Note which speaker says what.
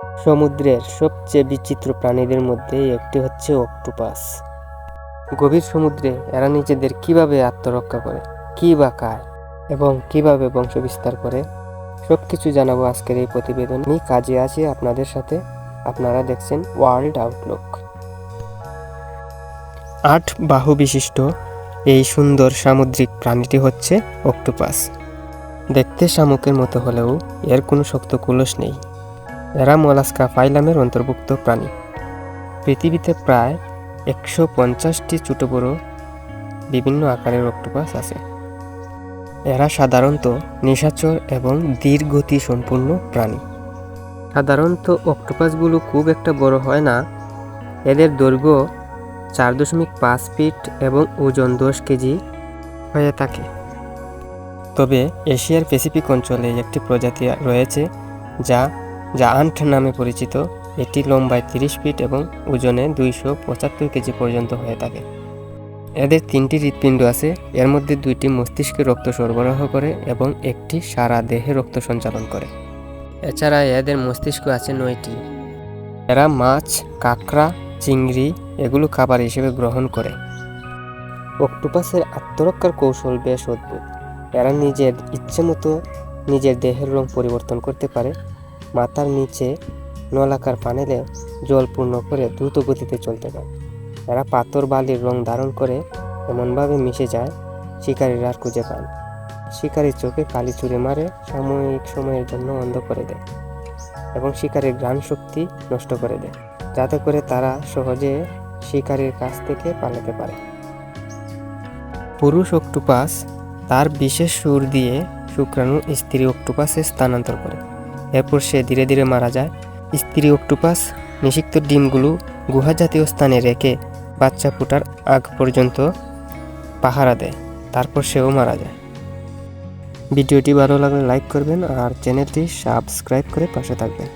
Speaker 1: সমুদ্রের সবচেয়ে বিচিত্র প্রাণীদের মধ্যে একটি হচ্ছে অক্টোপাস। গভীর সমুদ্রে এরা নিজেদের কিভাবে আত্মরক্ষা করে, কী বা খায় এবং কিভাবে বংশবিস্তার করে, সবকিছু জানাবো আজকের এই প্রতিবেদন। আমি কাজে আছি আপনাদের সাথে। আপনারা দেখছেন ওয়ার্ল্ড আউটলুক। 8 বাহু বিশিষ্ট এই সুন্দর সামুদ্রিক প্রাণীটি হচ্ছে অক্টোপাস। দেখতে শামুকের মতো হলেও এর কোনো শক্ত কুলস নেই। এরা মোলাস্কা ফাইলামের অন্তর্ভুক্ত প্রাণী। পৃথিবীতে প্রায় 150টি ছোট বড় বিভিন্ন আকারের অক্টোপাস আছে। এরা সাধারণত নিশাচর এবং ধীর গতি সম্পূর্ণ প্রাণী। সাধারণত অক্টোপাসগুলো খুব একটা বড় হয় না। এদের দৈর্ঘ্য 4.5 ফিট এবং ওজন 10 কেজি হয়ে থাকে। তবে এশিয়ার প্যাসিফিক অঞ্চলে একটি প্রজাতি রয়েছে যা আন্ট নামে পরিচিত। এটি লম্বায় 30 ফিট এবং ওজনে 275 কেজি পর্যন্ত হয়ে থাকে। এদের 3টি হৃৎপিণ্ড আছে। এর মধ্যে 2টি মস্তিষ্কে রক্ত সরবরাহ করে এবং একটি সারা দেহে রক্ত সঞ্চালন করে। এছাড়া এদের মস্তিষ্ক আছে 9টি। এরা মাছ, কাঁকড়া, চিংড়ি এগুলো খাবার হিসেবে গ্রহণ করে। অক্টোপাসের আত্মরক্ষার কৌশল বেশ অদ্ভুত। এরা নিজের ইচ্ছে মতো নিজের দেহের রং পরিবর্তন করতে পারে। মাথার নিচে নলাকার প্যানেলে জল পূর্ণ করে দ্রুত গতিতে চলতে পারে। এরা পাথর বালির রং ধারণ করে এমনভাবে মিশে যায় শিকারীরা আর খুঁজে পায় না। শিকারীর চোখে কালি ছুঁড়ে মারে, সাময়িক সময়ের জন্য অন্ধ করে দেয় এবং শিকারের ঘ্রাণ শক্তি নষ্ট করে দেয়, যাতে করে তারা সহজে শিকারীর কাছ থেকে পালাতে পারে। পুরুষ অক্টোপাস তার বিশেষ সুর দিয়ে শুক্রাণু স্ত্রী অক্টোপাসে স্থানান্তর করে। এরপর সে ধীরে ধীরে মারা যায়। স্ত্রী অক্টোপাস নিষিক্ত ডিমগুলো গুহাজাতীয় স্থানে রেখে বাচ্চা ফোটার আগ পর্যন্ত পাহারা দেয়। তারপর সেও মারা যায়। ভিডিওটি ভালো লাগলে লাইক করবেন আর চ্যানেলটি সাবস্ক্রাইব করে পাশে থাকবেন।